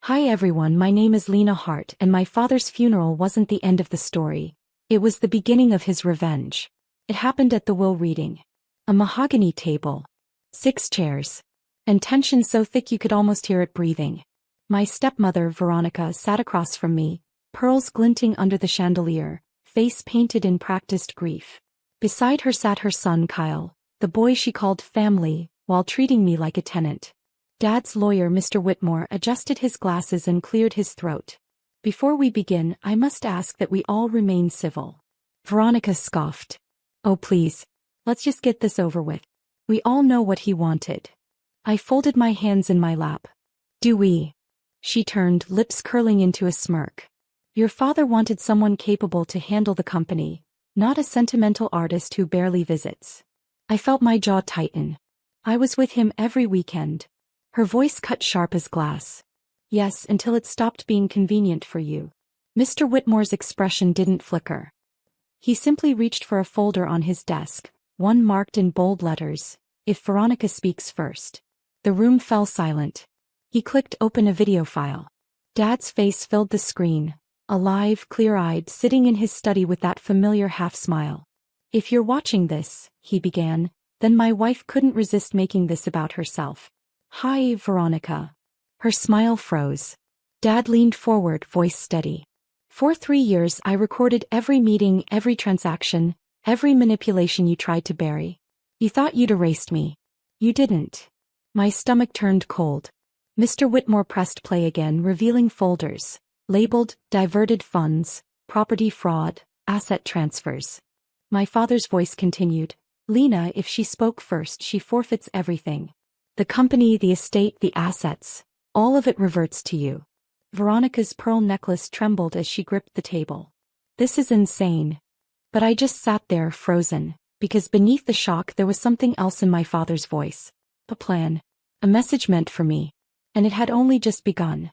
Hi everyone, my name is Lena Hart and my father's funeral wasn't the end of the story. It was the beginning of his revenge. It happened at the will reading. A mahogany table. 6 chairs. And tension so thick you could almost hear it breathing. My stepmother, Veronica, sat across from me, pearls glinting under the chandelier, face painted in practiced grief. Beside her sat her son Kyle, the boy she called family, while treating me like a tenant. Dad's lawyer, Mr. Whitmore, adjusted his glasses and cleared his throat. Before we begin, I must ask that we all remain civil. Veronica scoffed. Oh please. Let's just get this over with. We all know what he wanted. I folded my hands in my lap. Do we? She turned, lips curling into a smirk. Your father wanted someone capable to handle the company, not a sentimental artist who barely visits. I felt my jaw tighten. I was with him every weekend. Her voice cut sharp as glass. Yes, until it stopped being convenient for you. Mr. Whitmore's expression didn't flicker. He simply reached for a folder on his desk, one marked in bold letters, "If Veronica speaks first." The room fell silent. He clicked open a video file. Dad's face filled the screen, alive, clear-eyed, sitting in his study with that familiar half-smile. If you're watching this, he began, then my wife couldn't resist making this about herself. Hi, Veronica. Her smile froze. Dad leaned forward, voice steady. For 3 years I recorded every meeting, every transaction, every manipulation you tried to bury. You thought you'd erased me. You didn't. My stomach turned cold. Mr. Whitmore pressed play again, revealing folders, labeled, diverted funds, property fraud, asset transfers. My father's voice continued, Lena, if she spoke first, she forfeits everything. The company, the estate, the assets, all of it reverts to you. Veronica's pearl necklace trembled as she gripped the table. This is insane. But I just sat there, frozen, because beneath the shock there was something else in my father's voice. A plan. A message meant for me. And it had only just begun.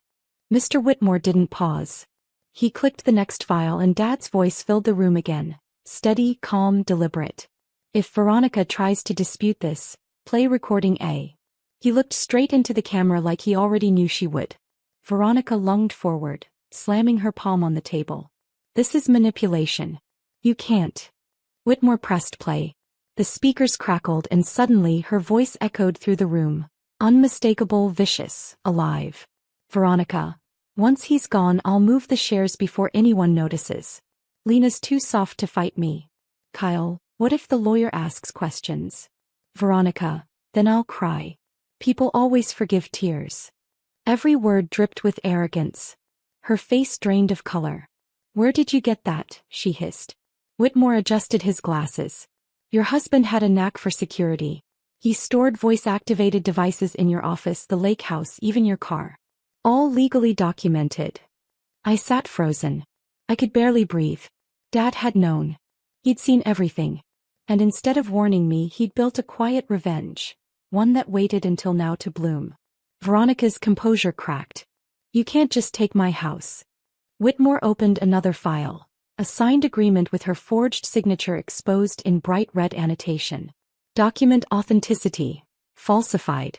Mr. Whitmore didn't pause. He clicked the next file and Dad's voice filled the room again, steady, calm, deliberate. If Veronica tries to dispute this, play recording A. He looked straight into the camera like he already knew she would. Veronica lunged forward, slamming her palm on the table. This is manipulation. You can't. Whitmore pressed play. The speakers crackled and suddenly her voice echoed through the room. Unmistakable, vicious, alive. Veronica. Once he's gone, I'll move the shares before anyone notices. Lena's too soft to fight me. Kyle, what if the lawyer asks questions? Veronica. Then I'll cry. People always forgive tears. Every word dripped with arrogance. Her face drained of color. Where did you get that? She hissed. Whitmore adjusted his glasses. Your husband had a knack for security. He stored voice-activated devices in your office, the lake house, even your car. All legally documented. I sat frozen. I could barely breathe. Dad had known. He'd seen everything. And instead of warning me, he'd built a quiet revenge. One that waited until now to bloom. Veronica's composure cracked. You can't just take my house. Whitmore opened another file. A signed agreement with her forged signature exposed in bright red annotation. Document authenticity. Falsified.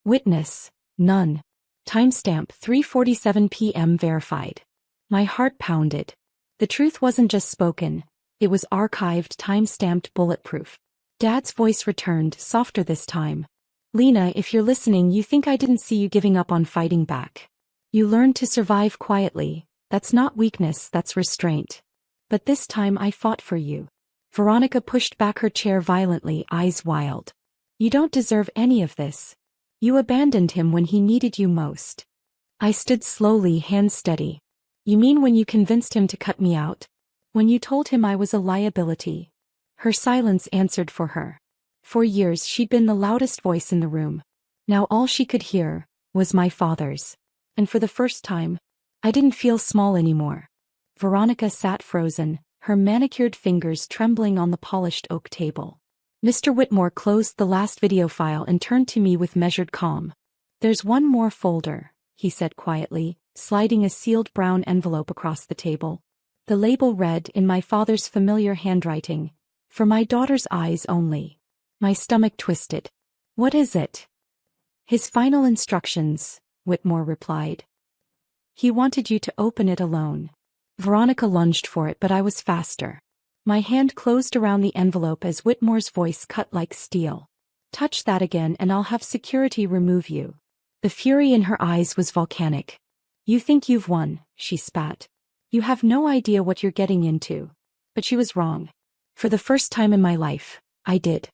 Witness. None. Timestamp 3:47 p.m. verified. My heart pounded. The truth wasn't just spoken. It was archived, time-stamped, bulletproof. Dad's voice returned, softer this time. Lena, if you're listening, you think I didn't see you giving up on fighting back. You learned to survive quietly. That's not weakness, that's restraint. But this time I fought for you. Veronica pushed back her chair violently, eyes wild. You don't deserve any of this. You abandoned him when he needed you most. I stood slowly, hands steady. You mean when you convinced him to cut me out? When you told him I was a liability? Her silence answered for her. For years she'd been the loudest voice in the room. Now all she could hear was my father's. And for the first time, I didn't feel small anymore. Veronica sat frozen, her manicured fingers trembling on the polished oak table. Mr. Whitmore closed the last video file and turned to me with measured calm. There's one more folder, he said quietly, sliding a sealed brown envelope across the table. The label read in my father's familiar handwriting, "For my daughter's eyes only." My stomach twisted. What is it? His final instructions, Whitmore replied. He wanted you to open it alone. Veronica lunged for it, but I was faster. My hand closed around the envelope as Whitmore's voice cut like steel. Touch that again and I'll have security remove you. The fury in her eyes was volcanic. You think you've won, she spat. You have no idea what you're getting into. But she was wrong. For the first time in my life, I did.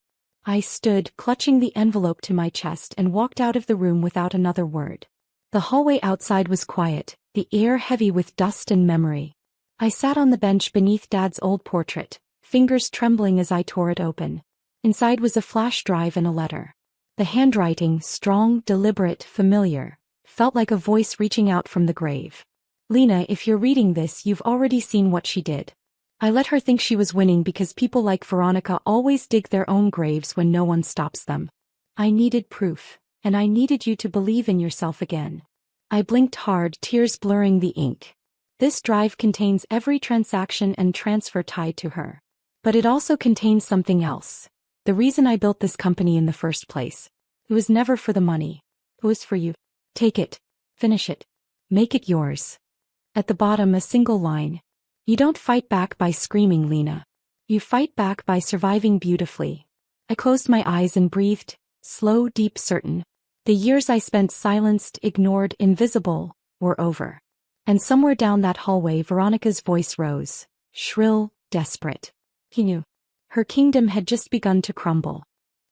I stood, clutching the envelope to my chest, and walked out of the room without another word. The hallway outside was quiet, the air heavy with dust and memory. I sat on the bench beneath Dad's old portrait, fingers trembling as I tore it open. Inside was a flash drive and a letter. The handwriting, strong, deliberate, familiar, felt like a voice reaching out from the grave. Lena, if you're reading this, you've already seen what she did. I let her think she was winning because people like Veronica always dig their own graves when no one stops them. I needed proof, and I needed you to believe in yourself again. I blinked hard, tears blurring the ink. This drive contains every transaction and transfer tied to her. But it also contains something else. The reason I built this company in the first place. It was never for the money. It was for you. Take it. Finish it. Make it yours. At the bottom, a single line. You don't fight back by screaming, Lena. You fight back by surviving beautifully. I closed my eyes and breathed, slow, deep, certain. The years I spent silenced, ignored, invisible, were over. And somewhere down that hallway, Veronica's voice rose, shrill, desperate. He knew. Her kingdom had just begun to crumble.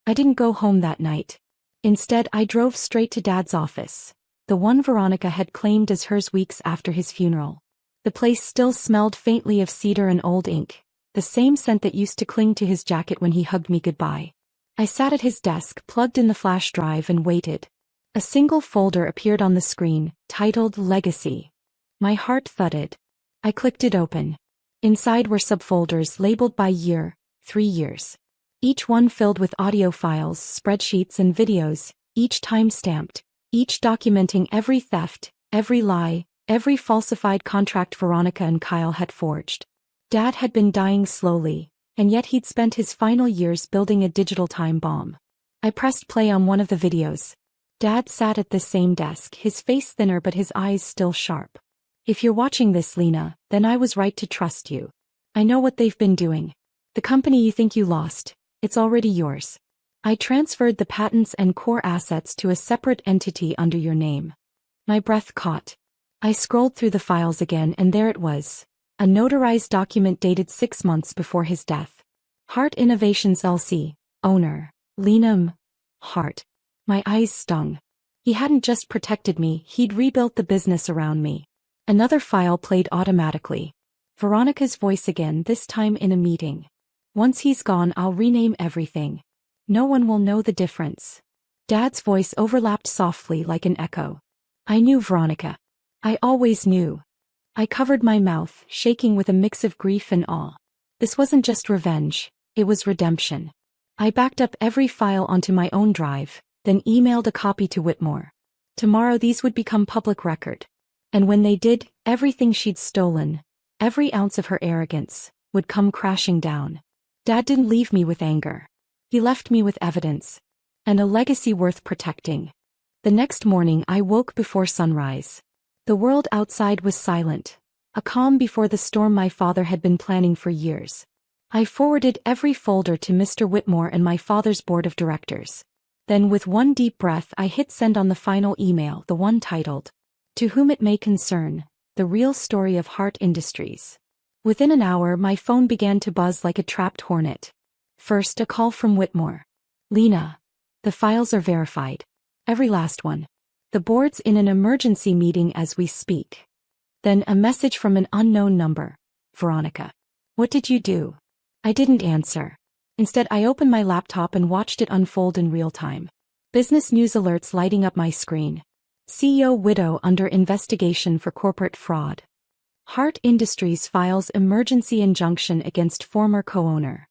I didn't go home that night. Instead, I drove straight to Dad's office, the one Veronica had claimed as hers weeks after his funeral. The place still smelled faintly of cedar and old ink, the same scent that used to cling to his jacket when he hugged me goodbye. I sat at his desk, plugged in the flash drive, and waited. A single folder appeared on the screen, titled Legacy. My heart thudded. I clicked it open. Inside were subfolders labeled by year, 3 years. Each one filled with audio files, spreadsheets, and videos, each time-stamped, each documenting every theft, every lie, every falsified contract Veronica and Kyle had forged. Dad had been dying slowly, and yet he'd spent his final years building a digital time bomb. I pressed play on one of the videos. Dad sat at the same desk, his face thinner but his eyes still sharp. If you're watching this, Lena, then I was right to trust you. I know what they've been doing. The company you think you lost, it's already yours. I transferred the patents and core assets to a separate entity under your name. My breath caught. I scrolled through the files again, and there it was. A notarized document dated 6 months before his death. Hart Innovations LC, owner, Lena M. Hart. My eyes stung. He hadn't just protected me, he'd rebuilt the business around me. Another file played automatically. Veronica's voice again, this time in a meeting. Once he's gone, I'll rename everything. No one will know the difference. Dad's voice overlapped softly like an echo. I knew, Veronica. I always knew. I covered my mouth, shaking with a mix of grief and awe. This wasn't just revenge, it was redemption. I backed up every file onto my own drive, then emailed a copy to Whitmore. Tomorrow these would become public record. And when they did, everything she'd stolen, every ounce of her arrogance, would come crashing down. Dad didn't leave me with anger. He left me with evidence. And a legacy worth protecting. The next morning I woke before sunrise. The world outside was silent, a calm before the storm my father had been planning for years. I forwarded every folder to Mr. Whitmore and my father's board of directors. Then with one deep breath I hit send on the final email, the one titled, "To whom it may concern, the real story of Hart Industries." Within an hour my phone began to buzz like a trapped hornet. First, a call from Whitmore. "Lena, the files are verified. Every last one. The board's in an emergency meeting as we speak." Then a message from an unknown number. "Veronica. What did you do?" I didn't answer. Instead, I opened my laptop and watched it unfold in real time. Business news alerts lighting up my screen. CEO widow under investigation for corporate fraud. Hart Industries files emergency injunction against former co-owner.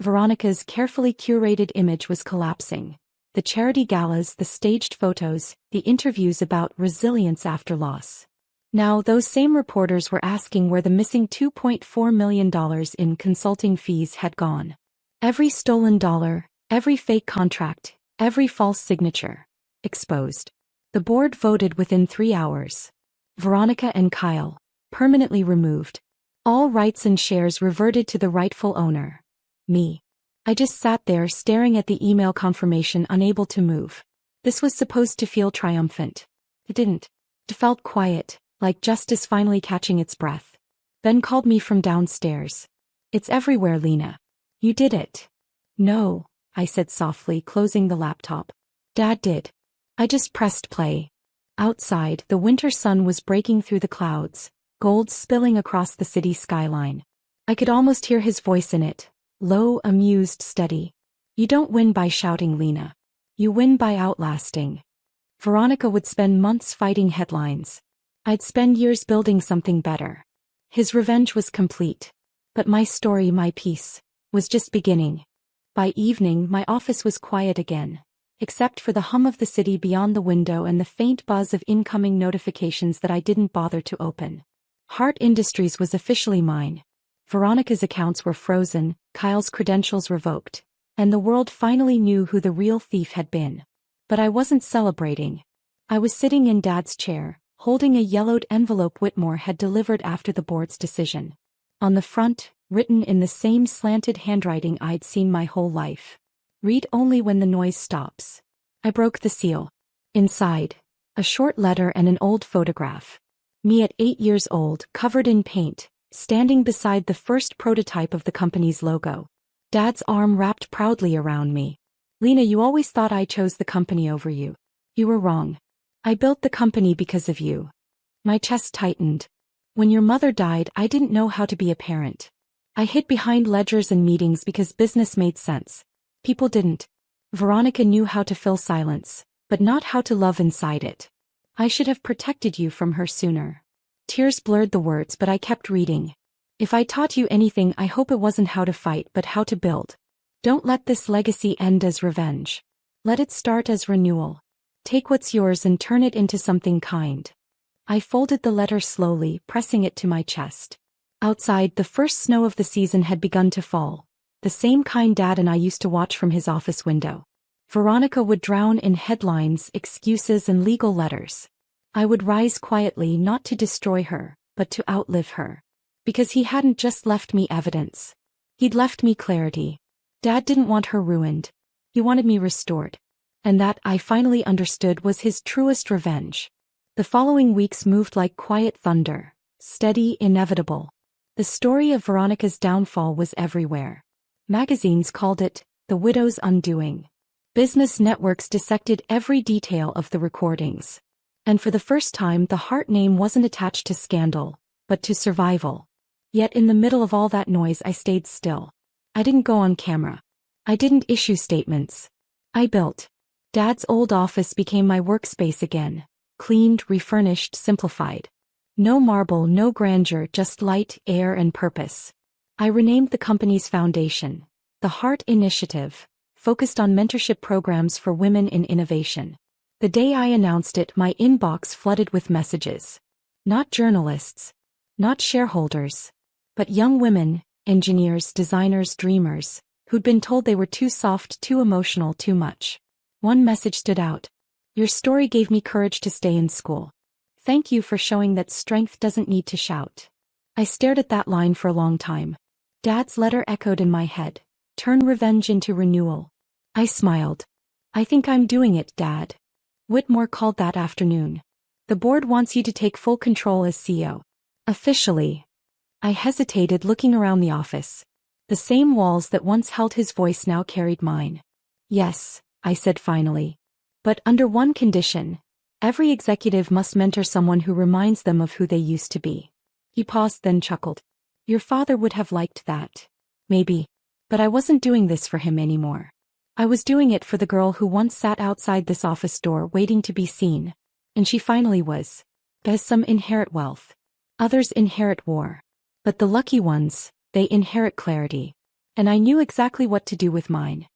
Veronica's carefully curated image was collapsing. The charity galas, the staged photos, the interviews about resilience after loss. Now those same reporters were asking where the missing $2.4 million in consulting fees had gone. Every stolen dollar, every fake contract, every false signature. Exposed. The board voted within 3 hours. Veronica and Kyle, permanently removed. All rights and shares reverted to the rightful owner. Me. I just sat there staring at the email confirmation, unable to move. This was supposed to feel triumphant. It didn't. It felt quiet, like justice finally catching its breath. Ben called me from downstairs. "It's everywhere, Lena. You did it." "No," I said softly, closing the laptop. "Dad did. I just pressed play." Outside, the winter sun was breaking through the clouds, gold spilling across the city skyline. I could almost hear his voice in it, low, amused, steady. "You don't win by shouting, Lena. You win by outlasting." Veronica would spend months fighting headlines. I'd spend years building something better. His revenge was complete. But my story, my piece, was just beginning. By evening, my office was quiet again, except for the hum of the city beyond the window and the faint buzz of incoming notifications that I didn't bother to open. Hart Industries was officially mine. Veronica's accounts were frozen, Kyle's credentials revoked, and the world finally knew who the real thief had been. But I wasn't celebrating. I was sitting in Dad's chair, holding a yellowed envelope Whitmore had delivered after the board's decision. On the front, written in the same slanted handwriting I'd seen my whole life. "Read only when the noise stops." I broke the seal. Inside, a short letter and an old photograph. Me at 8 years old, covered in paint, standing beside the first prototype of the company's logo. Dad's arm wrapped proudly around me. "Lena, you always thought I chose the company over you. You were wrong. I built the company because of you." My chest tightened. When your mother died, I didn't know how to be a parent. I hid behind ledgers and meetings because business made sense. People didn't. Veronica knew how to fill silence, but not how to love inside it. I should have protected you from her sooner. Tears blurred the words, but I kept reading. "If I taught you anything, I hope it wasn't how to fight but how to build. Don't let this legacy end as revenge. Let it start as renewal. Take what's yours and turn it into something kind." I folded the letter slowly, pressing it to my chest. Outside, the first snow of the season had begun to fall, the same kind Dad and I used to watch from his office window. Veronica would drown in headlines, excuses, and legal letters. I would rise quietly, not to destroy her, but to outlive her. Because he hadn't just left me evidence. He'd left me clarity. Dad didn't want her ruined. He wanted me restored. And that, I finally understood, was his truest revenge. The following weeks moved like quiet thunder, steady, inevitable. The story of Veronica's downfall was everywhere. Magazines called it "The Widow's Undoing." Business networks dissected every detail of the recordings. And for the first time, the Hart name wasn't attached to scandal, but to survival. Yet in the middle of all that noise, I stayed still. I didn't go on camera. I didn't issue statements. I built. Dad's old office became my workspace again. Cleaned, refurnished, simplified. No marble, no grandeur, just light, air, and purpose. I renamed the company's foundation, the Hart Initiative, focused on mentorship programs for women in innovation. The day I announced it, my inbox flooded with messages. Not journalists, not shareholders, but young women, engineers, designers, dreamers, who'd been told they were too soft, too emotional, too much. One message stood out. "Your story gave me courage to stay in school. Thank you for showing that strength doesn't need to shout." I stared at that line for a long time. Dad's letter echoed in my head. "Turn revenge into renewal." I smiled. "I think I'm doing it, Dad." Whitmore called that afternoon. "The board wants you to take full control as CEO. Officially." I hesitated, looking around the office. The same walls that once held his voice now carried mine. "Yes," I said finally. "But under one condition. Every executive must mentor someone who reminds them of who they used to be." He paused, then chuckled. "Your father would have liked that. Maybe. But I wasn't doing this for him anymore. I was doing it for the girl who once sat outside this office door waiting to be seen. And she finally was. As some inherit wealth. Others inherit war. But the lucky ones, they inherit clarity. And I knew exactly what to do with mine.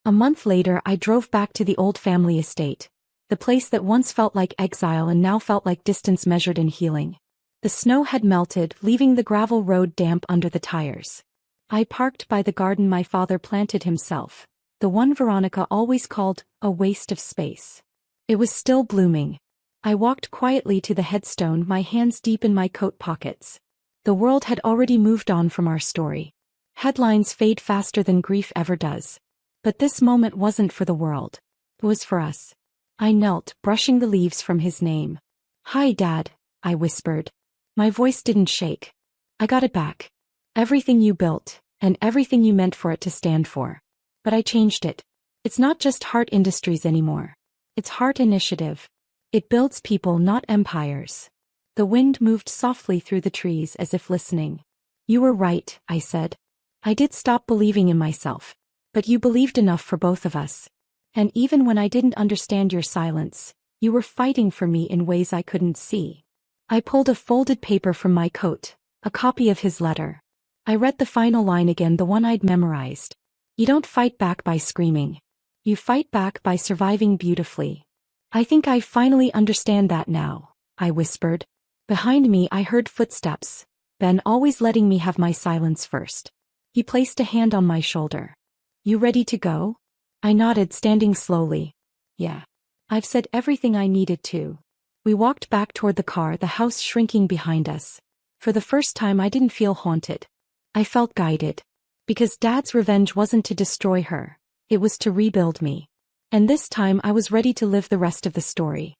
A month later, I drove back to the old family estate, the place that once felt like exile and now felt like distance measured in healing. The snow had melted, leaving the gravel road damp under the tires. I parked by the garden my father planted himself, the one Veronica always called a waste of space. It was still blooming. I walked quietly to the headstone, my hands deep in my coat pockets. The world had already moved on from our story. Headlines fade faster than grief ever does. But this moment wasn't for the world. It was for us. I knelt, brushing the leaves from his name. "Hi, Dad," I whispered. My voice didn't shake. "I got it back. Everything you built, and everything you meant for it to stand for. But I changed it. It's not just Heart Industries anymore. It's Heart Initiative. It builds people, not empires." The wind moved softly through the trees as if listening. "You were right," I said. "I did stop believing in myself. But you believed enough for both of us. And even when I didn't understand your silence, you were fighting for me in ways I couldn't see." I pulled a folded paper from my coat, a copy of his letter. I read the final line again, the one I'd memorized. "You don't fight back by screaming. You fight back by surviving beautifully." "I think I finally understand that now," I whispered. Behind me I heard footsteps, Ben always letting me have my silence first. He placed a hand on my shoulder. "You ready to go?" I nodded, standing slowly. "Yeah. I've said everything I needed to." We walked back toward the car, the house shrinking behind us. For the first time I didn't feel haunted. I felt guided. Because Dad's revenge wasn't to destroy her. It was to rebuild me. And this time I was ready to live the rest of the story.